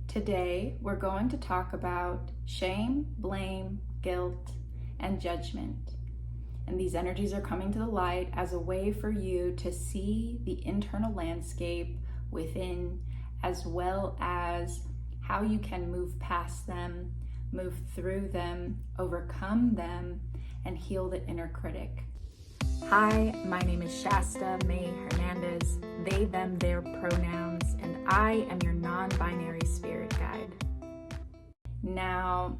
Today, we're going to talk about shame, blame, guilt, and judgment. And these energies are coming to the light as a way for you to see the internal landscape within, as well as how you can move past them, move through them, overcome them, and heal the inner critic. Hi, my name is Shasta May Hernandez, they, them, their pronouns, and I am your non-binary spirit guide. Now,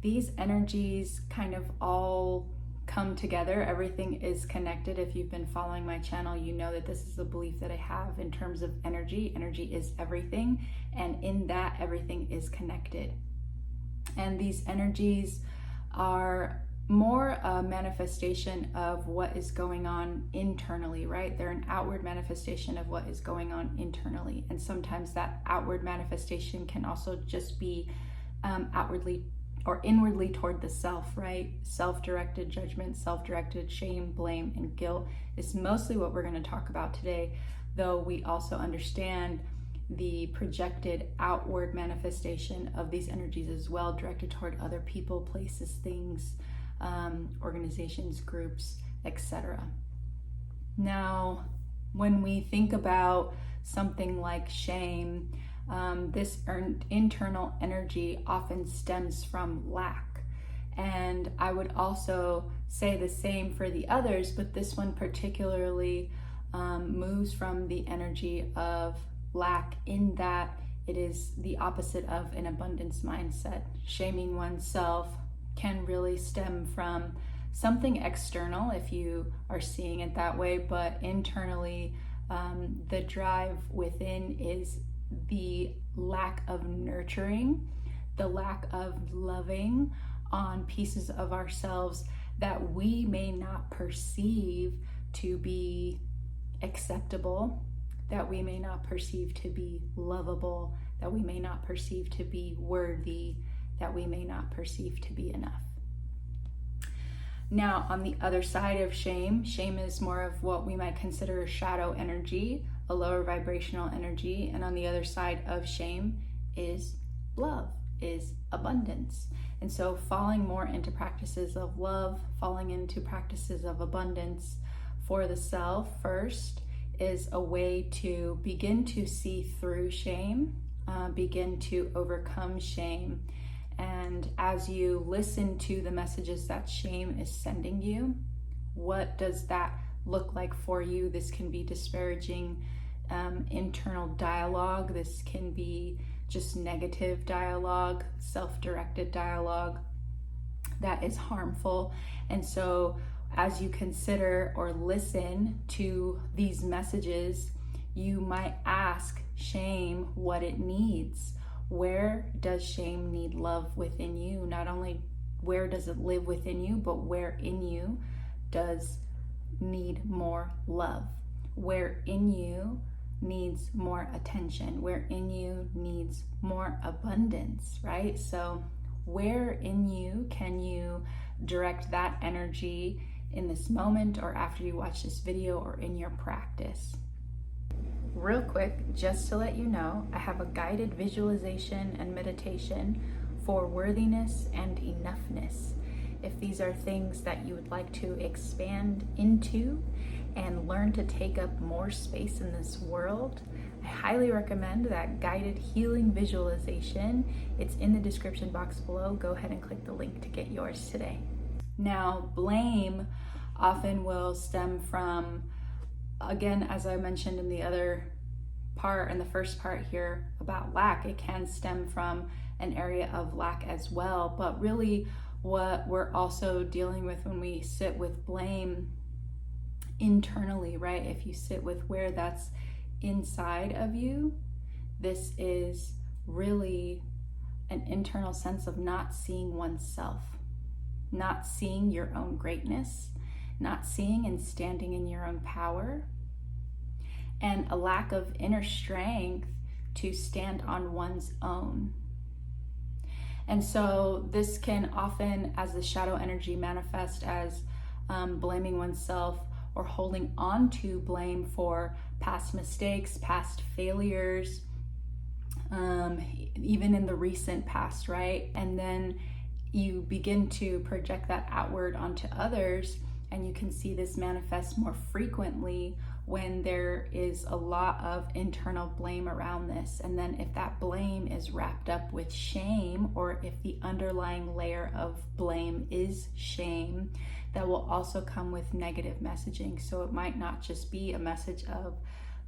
these energies kind of all come together. Everything is connected. If you've been following my channel, you know that this is a belief that I have in terms of energy. Energy is everything, and in that, everything is connected. And these energies are more a manifestation of what is going on internally, right? They're an outward manifestation of what is going on internally. And sometimes that outward manifestation can also just be outwardly or inwardly toward the self, right? Self-directed judgment, self-directed shame, blame, and guilt is mostly what we're going to talk about today, though we also understand the projected outward manifestation of these energies as well, directed toward other people, places, things, organizations, groups, etc. Now, when we think about something like shame, this internal energy often stems from lack. And I would also say the same for the others, but this one particularly moves from the energy of lack, in that it is the opposite of an abundance mindset. Shaming oneself can really stem from something external if you are seeing it that way, but internally the drive within is the lack of nurturing, the lack of loving on pieces of ourselves that we may not perceive to be acceptable, that we may not perceive to be lovable, that we may not perceive to be worthy, that we may not perceive to be enough. Now, on the other side of shame, shame is more of what we might consider a shadow energy, a lower vibrational energy, and on the other side of shame is love, is abundance. And so falling more into practices of love, falling into practices of abundance for the self first is a way to begin to see through shame, begin to overcome shame. And as you listen to the messages that shame is sending you, what does that look like for you? This can be disparaging internal dialogue. This can be just negative dialogue, self-directed dialogue that is harmful. And so as you consider or listen to these messages, you might ask shame what it needs. Where does shame need love within you? Not only where does it live within you, but where in you does need more love? Where in you needs more attention? Where in you needs more abundance, right? So where in you can you direct that energy in this moment, or after you watch this video, or in your practice? Real quick, just to let you know, I have a guided visualization and meditation for worthiness and enoughness. If these are things that you would like to expand into and learn to take up more space in this world, I highly recommend that guided healing visualization. It's in the description box below. Go ahead and click the link to get yours today. Now, blame often will stem from, again, as I mentioned in the other part, in the first part here about lack, it can stem from an area of lack as well. But really what we're also dealing with when we sit with blame internally, right? If you sit with where that's inside of you, this is really an internal sense of not seeing oneself, not seeing your own greatness, not seeing and standing in your own power, and a lack of inner strength to stand on one's own. And so this can often, as the shadow energy, manifest as blaming oneself or holding on to blame for past mistakes, past failures, even in the recent past, right? And then you begin to project that outward onto others, and you can see this manifest more frequently when there is a lot of internal blame around this. And then if that blame is wrapped up with shame, or if the underlying layer of blame is shame, that will also come with negative messaging. So it might not just be a message of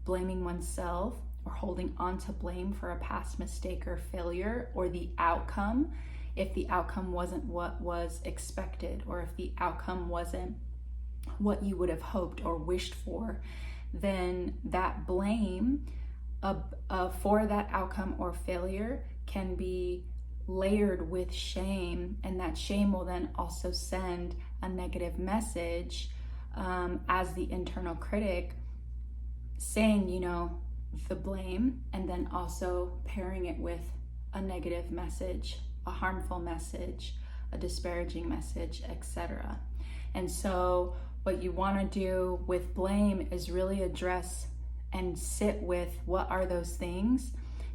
blaming oneself or holding on to blame for a past mistake or failure, or the outcome, if the outcome wasn't what was expected, or if the outcome wasn't what you would have hoped or wished for, then that blame for that outcome or failure can be layered with shame, and that shame will then also send a negative message as the internal critic, saying, the blame, and then also pairing it with a negative message, a harmful message, a disparaging message, etc. And so what you want to do with blame is really address and sit with what are those things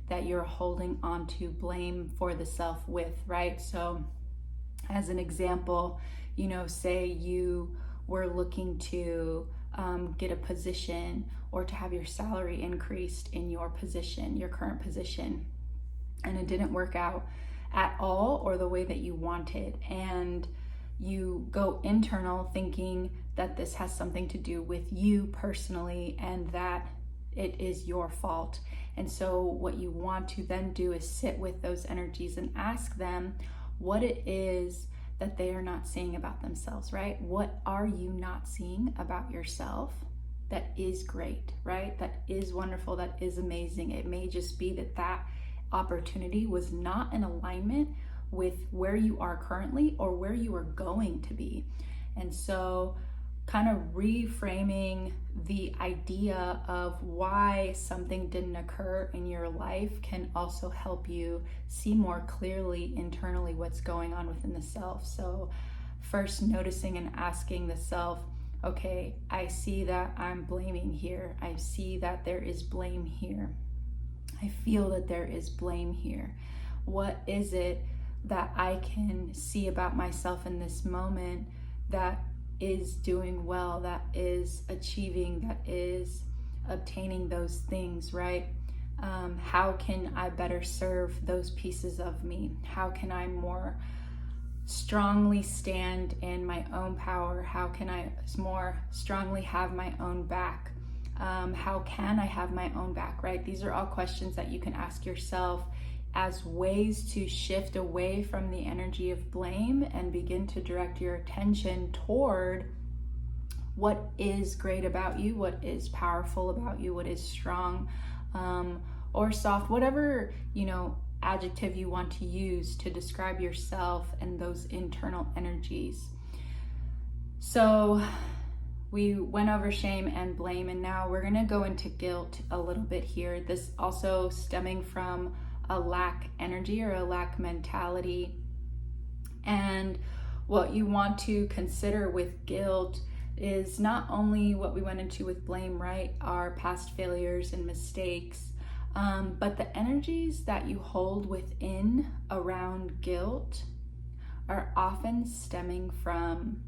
that you're holding on to blame for the self with, right? So as an example, say you were looking to get a position or to have your salary increased in your position, your current position, and it didn't work out at all or the way that you wanted. And you go internal thinking that this has something to do with you personally and that it is your fault. And so what you want to then do is sit with those energies and ask them what it is that they are not seeing about themselves, right? What are you not seeing about yourself that is great, right? That is wonderful, that is amazing. It may just be that opportunity was not in alignment with where you are currently or where you are going to be. And so kind of reframing the idea of why something didn't occur in your life can also help you see more clearly internally what's going on within the self. So first noticing and asking the self, okay, I see that I'm blaming here. I see that there is blame here. I feel that there is blame here. What is it that I can see about myself in this moment that is doing well, that is achieving, that is obtaining those things, right? How can I better serve those pieces of me? How can I more strongly stand in my own power? How can I more strongly have my own back? How can I have my own back, right? These are all questions that you can ask yourself as ways to shift away from the energy of blame and begin to direct your attention toward what is great about you, what is powerful about you, what is strong or soft, whatever, adjective you want to use to describe yourself and those internal energies. So we went over shame and blame, and now we're gonna go into guilt a little bit here. This also stemming from a lack energy or a lack mentality. And what you want to consider with guilt is not only what we went into with blame, right? Our past failures and mistakes, but the energies that you hold within around guilt are often stemming from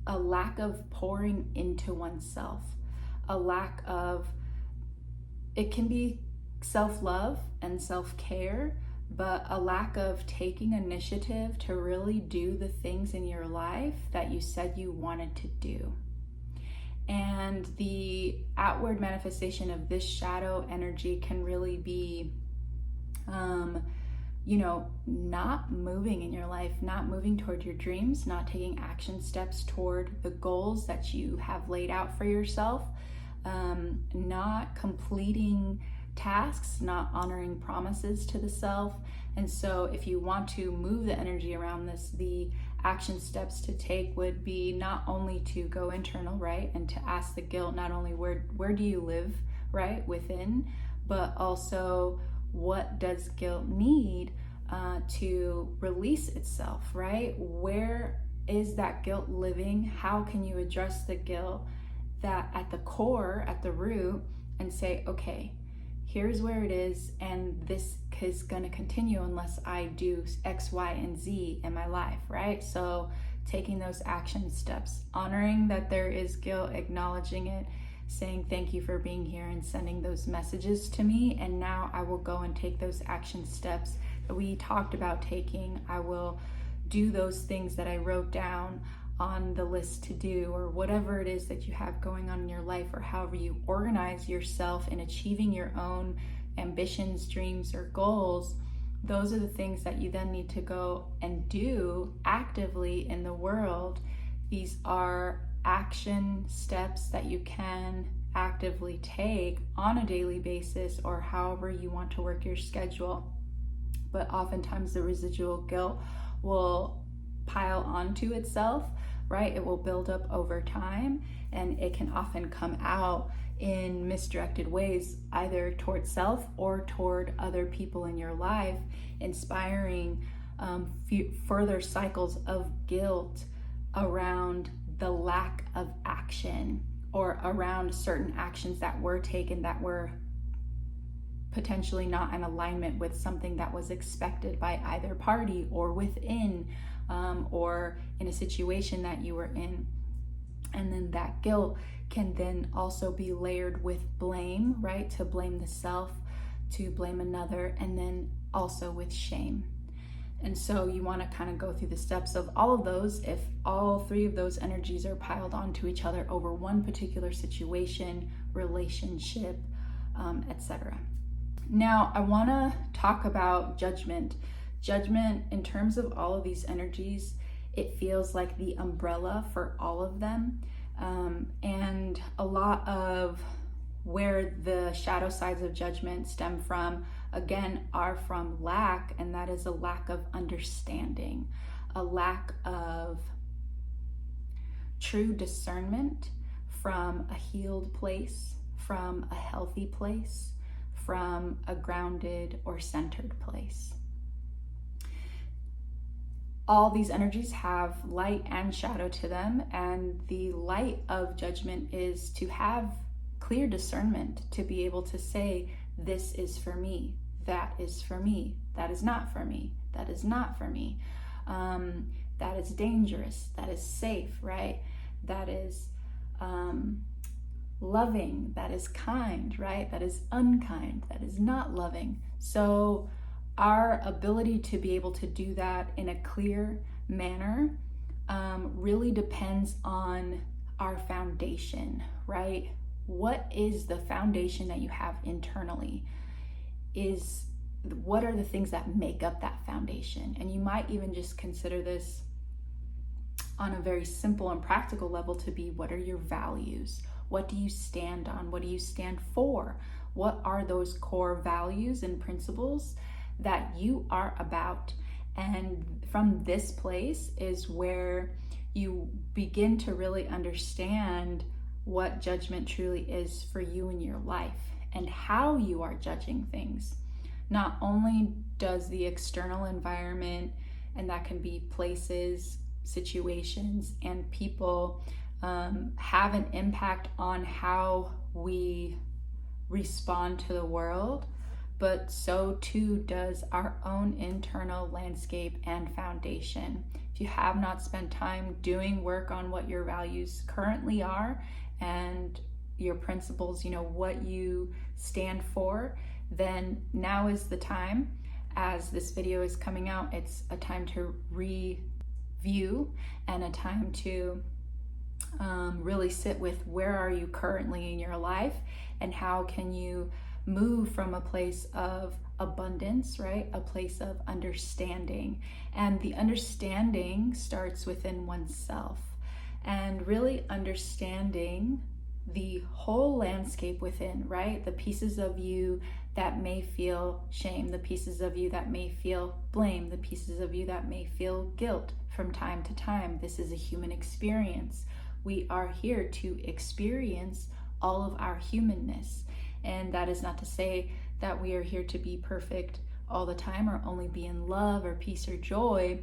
a lack of pouring into oneself, a lack of, it can be self-love and self-care, but a lack of taking initiative to really do the things in your life that you said you wanted to do. And the outward manifestation of this shadow energy can really be, not moving in your life, not moving toward your dreams, not taking action steps toward the goals that you have laid out for yourself, not completing tasks, not honoring promises to the self. And so if you want to move the energy around this, the action steps to take would be not only to go internal, right? And to ask the guilt, not only where do you live, right, within, but also what does guilt need to release itself, right? Where is that guilt living? How can you address the guilt that at the core, at the root, and say, okay, here's where it is, and this is going to continue unless I do X, Y, and Z in my life, right? So taking those action steps, honoring that there is guilt, acknowledging it, saying thank you for being here and sending those messages to me. And now I will go and take those action steps that we talked about taking. I will do those things that I wrote down on the list to do, or whatever it is that you have going on in your life, or however you organize yourself in achieving your own ambitions, dreams, or goals. Those are the things that you then need to go and do actively in the world. These are action steps that you can actively take on a daily basis, or however you want to work your schedule. But oftentimes the residual guilt will pile onto itself, right? It will build up over time, and it can often come out in misdirected ways, either toward self or toward other people in your life, inspiring further cycles of guilt around the lack of action, or around certain actions that were taken that were potentially not in alignment with something that was expected by either party, or within, or in a situation that you were in. And then that guilt can then also be layered with blame, right? To blame the self, to blame another, and then also with shame. And so you want to kind of go through the steps of all of those. If all three of those energies are piled onto each other over one particular situation, relationship, etc. Now, I want to talk about judgment. Judgment, in terms of all of these energies, it feels like the umbrella for all of them. And a lot of where the shadow sides of judgment stem from, again, are from lack, and that is a lack of understanding, a lack of true discernment from a healed place, from a healthy place, from a grounded or centered place. All these energies have light and shadow to them, and the light of judgment is to have clear discernment, to be able to say, this is for me, that is for me, that is not for me, that is not for me, that is dangerous, that is safe, right? That is loving, that is kind, right? That is unkind, that is not loving. So our ability to be able to do that in a clear manner really depends on our foundation, right? What is the foundation that you have internally? What are the things that make up that foundation? And you might even just consider this on a very simple and practical level to be, what are your values? What do you stand on? What do you stand for? What are those core values and principles that you are about? And from this place is where you begin to really understand what judgment truly is for you in your life, and how you are judging things. Not only does the external environment, and that can be places, situations, and people, have an impact on how we respond to the world, but so too does our own internal landscape and foundation. If you have not spent time doing work on what your values currently are and your principles, what you stand for, then now is the time. As this video is coming out, it's a time to review and a time to really sit with, where are you currently in your life, and how can you move from a place of abundance, right? A place of understanding. And the understanding starts within oneself, and really understanding the whole landscape within, right? The pieces of you that may feel shame, the pieces of you that may feel blame, the pieces of you that may feel guilt from time to time. This is a human experience. We are here to experience all of our humanness. And that is not to say that we are here to be perfect all the time, or only be in love or peace or joy.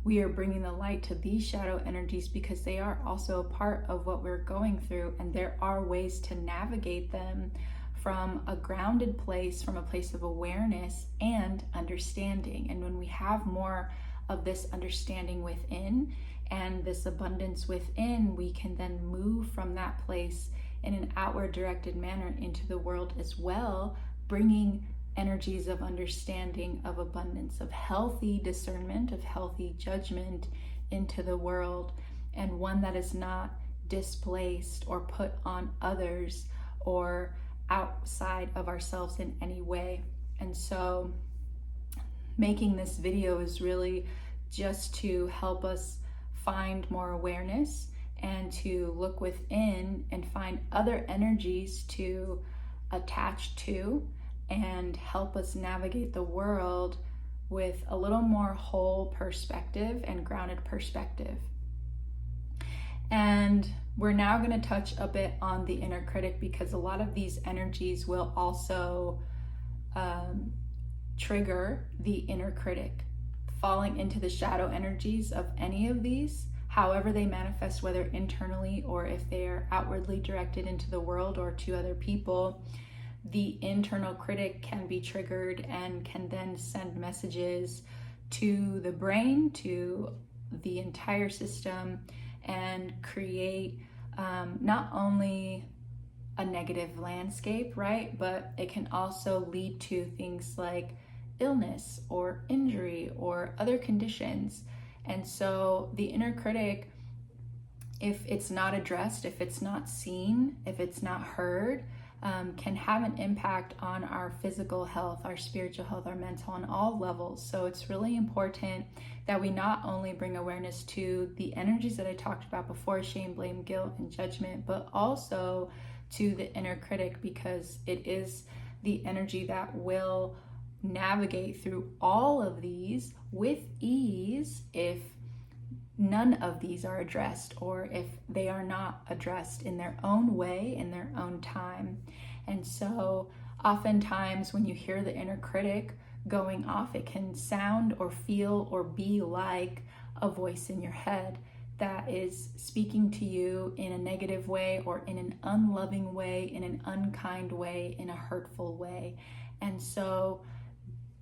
We are bringing the light to these shadow energies because they are also a part of what we're going through, and there are ways to navigate them from a grounded place, from a place of awareness and understanding. And when we have more of this understanding within and this abundance within, we can then move from that place in an outward directed manner into the world as well, bringing energies of understanding, of abundance, of healthy discernment, of healthy judgment into the world, and one that is not displaced or put on others or outside of ourselves in any way. And so making this video is really just to help us find more awareness and to look within and find other energies to attach to and help us navigate the world with a little more whole perspective and grounded perspective. And we're now going to touch a bit on the inner critic, because a lot of these energies will also trigger the inner critic. Falling into the shadow energies of any of these, however they manifest, whether internally or if they are outwardly directed into the world or to other people, the internal critic can be triggered and can then send messages to the brain, to the entire system, and create not only a negative landscape, right? But it can also lead to things like illness or injury or other conditions. And so the inner critic, if it's not addressed, if it's not seen, if it's not heard, can have an impact on our physical health, our spiritual health, our mental, on all levels. So it's really important that we not only bring awareness to the energies that I talked about before, shame, blame, guilt, and judgment, but also to the inner critic, because it is the energy that will navigate through all of these with ease if none of these are addressed, or if they are not addressed in their own way, in their own time. And so oftentimes when you hear the inner critic going off, it can sound or feel or be like a voice in your head that is speaking to you in a negative way, or in an unloving way, in an unkind way, in a hurtful way. And so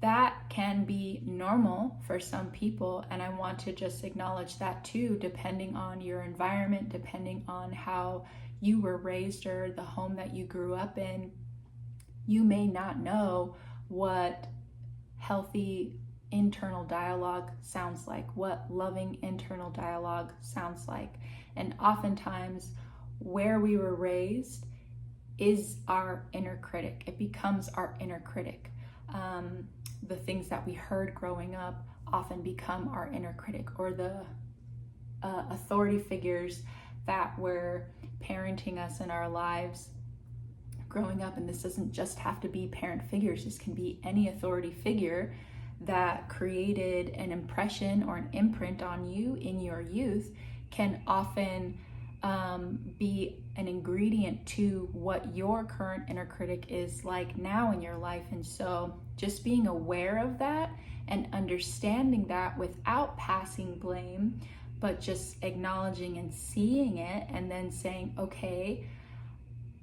that can be normal for some people, and I want to just acknowledge that too, depending on your environment, depending on how you were raised or the home that you grew up in. You may not know what healthy internal dialogue sounds like, what loving internal dialogue sounds like. And oftentimes where we were raised is our inner critic. It becomes our inner critic. The things that we heard growing up often become our inner critic, or the authority figures that were parenting us in our lives growing up. And this doesn't just have to be parent figures. This can be any authority figure that created an impression or an imprint on you in your youth, can often be an ingredient to what your current inner critic is like now in your life. And so just being aware of that and understanding that without passing blame, but just acknowledging and seeing it, and then saying, okay,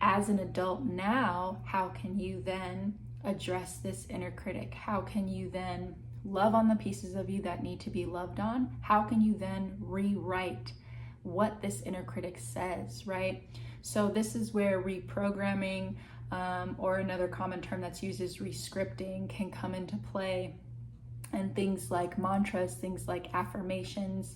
as an adult now, how can you then address this inner critic? How can you then love on the pieces of you that need to be loved on? How can you then rewrite what this inner critic says, right? So this is where reprogramming, or another common term that's used is rescripting, can come into play. And things like mantras, things like affirmations,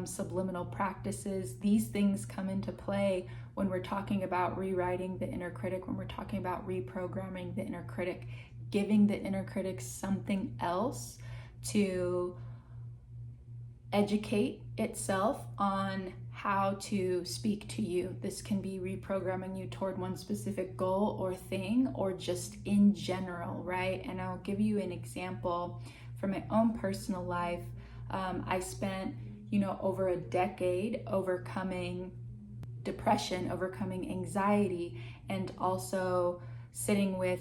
subliminal practices, these things come into play when we're talking about rewriting the inner critic, when we're talking about reprogramming the inner critic, giving the inner critic something else to educate itself on how to speak to you. This can be reprogramming you toward one specific goal or thing, or just in general, right? And I'll give you an example from my own personal life. I spent, over a decade overcoming depression, overcoming anxiety, and also sitting with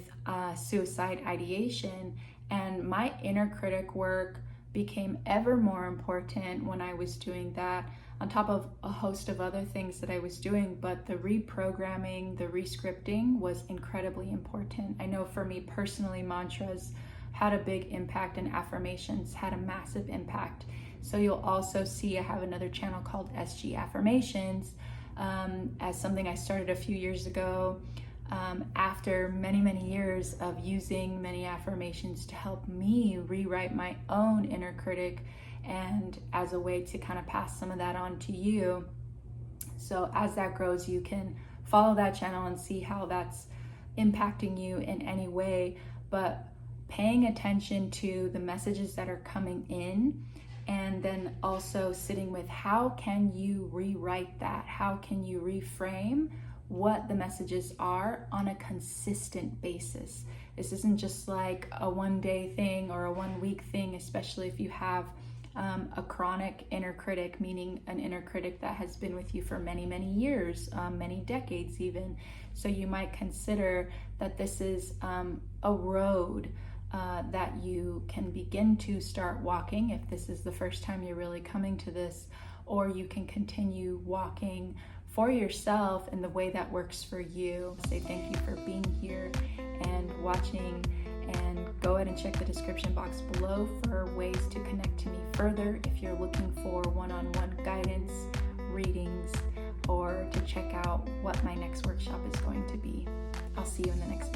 suicide ideation. And my inner critic work became ever more important when I was doing that, on top of a host of other things that I was doing. But the reprogramming, the rescripting was incredibly important. I know for me personally, mantras had a big impact, and affirmations had a massive impact. So you'll also see I have another channel called SG Affirmations, as something I started a few years ago, after many years of using many affirmations to help me rewrite my own inner critic, and as a way to kind of pass some of that on to you. So as that grows, you can follow that channel and see how that's impacting you in any way. But paying attention to the messages that are coming in, and then also sitting with how can you rewrite that? How can you reframe what the messages are on a consistent basis? This isn't just like a one-day thing or a one-week thing, especially if you have a chronic inner critic, meaning an inner critic that has been with you for many years, many decades even. So you might consider that this is a road that you can begin to start walking if this is the first time you're really coming to this, or you can continue walking for yourself in the way that works for you. Say thank you for being here and watching, and go ahead and check the description box below for ways to connect to me further if you're looking for one-on-one guidance, readings, or to check out what my next workshop is going to be. I'll see you in the next video.